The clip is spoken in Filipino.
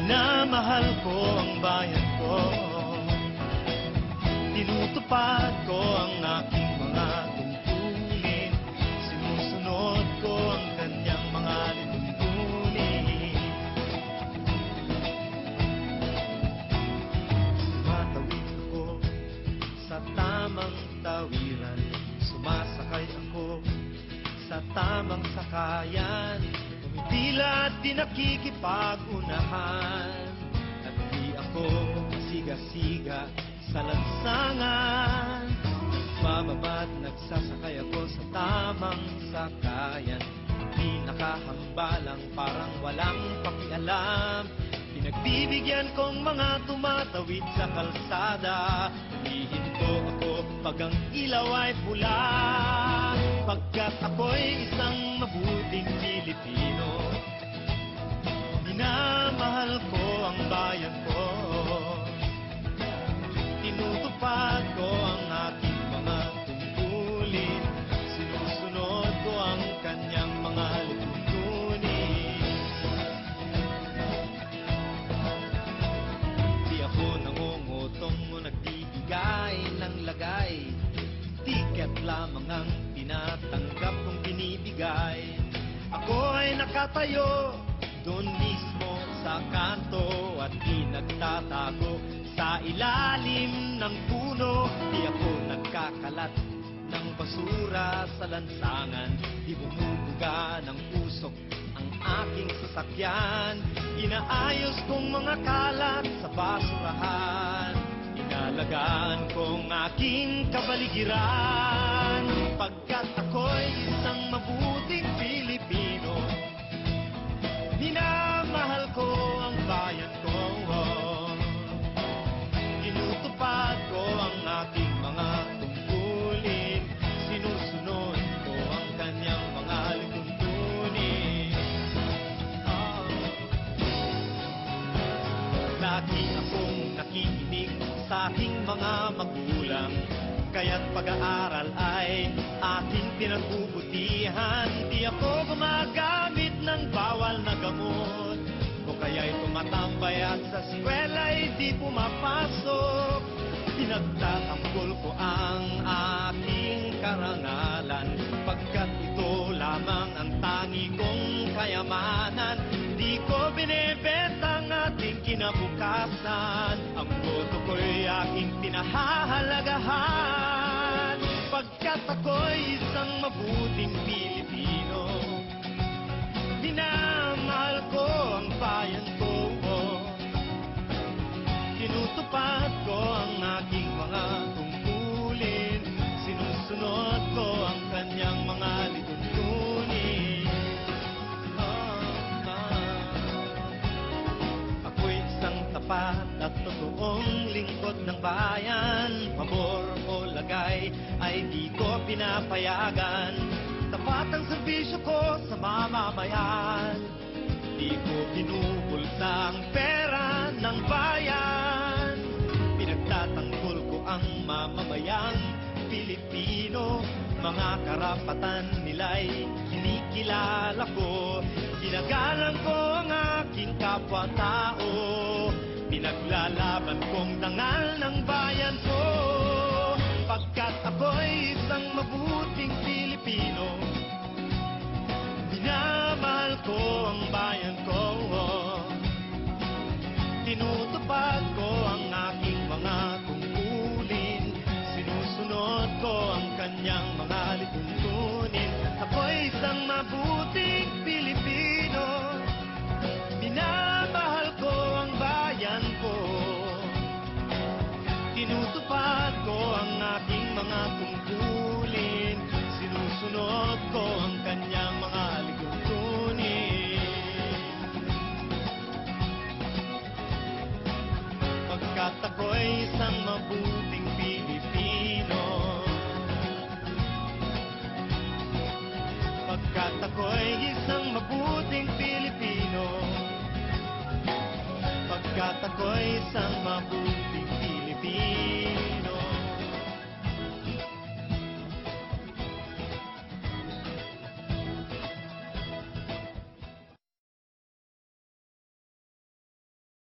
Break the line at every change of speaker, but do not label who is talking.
Minamahal ko ang bayan ko, tinutupad ko ang aking mga tungkulin, sinusunod ko ang kanyang mga lituntunin. Tumatawid ako sa tamang tawiran, sumasakay ako sa tamang sakayan, pumipila at di nakikipag-unahan, at di ako masiga-siga sa lansangan. Bababa't nagsasakay ako sa tamang sakayan, di nakahambalang parang walang pakialam. Pinagbibigyan kong mga tumatawid sa kalsada, humihinto ako pag ang ilaw ay pula, pagkat ako'y isang mabuting Pilipino. Minamahal ko ang bayan ko, tinutupad ko ang aking mga tungkulin, sinusunod ko ang kanyang mga lituntunin. Di ako nangungutong o nagbibigay ng lagay, tiket lamang ang tinatanggap kong binibigay. Ako ay nakatayo doon mismo sa kanto at di nagtatago sa ilalim ng puno. Di ako nagkakalat ng basura sa lansangan, di bumubuga ng usok ang aking sasakyan. Inaayos kong mga kalat sa basurahan, inalagaan kong aking kapaligiran, pagkat ako'y isang mabuting Pilipino. Minamahal ko ang bayan ko, tinutupad ko ang aking mga tungkulin, sinusunod ko ang kanyang mga lituntunin. Lagi akong nakikinig sa aking mga magulang, kaya't pag-aaral ay aking pinagbubutihan. Di ako gumagamit ng bawal na gamot, o kaya'y tumatambay at sa eskwela'y di pumapasok. Pinagtatanggol ko ang aking karangalan, pagkat ito lamang ang tangi kong kayamanan. Di ko binebenta ang ating kinabukasan, ang boto ko'y aking pinahahalagahan, pagkat ako'y isang mabuting Pilipino. Minamahal ko ang bayan ko, tinutupad ko ang aking mga tungkulin, sinusunod ko ang kanyang mga lituntunin. Ako'y isang tapat at totoong lingkod ng bayan, pabor o lagay ay di ko pinapayagan. Tapat ang serbisyo ko sa mamamayan, di ko binubulsa ang pera ng bayan. Pinagtatanggol ko ang mamamayang Pilipino, mga karapatan nila'y kinikilala ko. Ginagalang ko ang aking kapwa-tao, pinaglalaban kong dangal ng bayan ko, pagkat ako'y isang mabuting Pilipino. Minamahal ko ang bayan ko, tinutupad ko ang aking mga tungkulin, sinusunod ko ang kanyang mga lituntunin. Ako'y isang mabuting Pilipino, minamahal ko ang bayan ko, tinutupad ko ang aking mga tungkulin, sinusunod ko ang kanyang mga lituntunin. Pagkat ako'y isang mabuting Pilipino, pagkat ako'y isang mabuting Pilipino, pagkat ako'y isang mabuting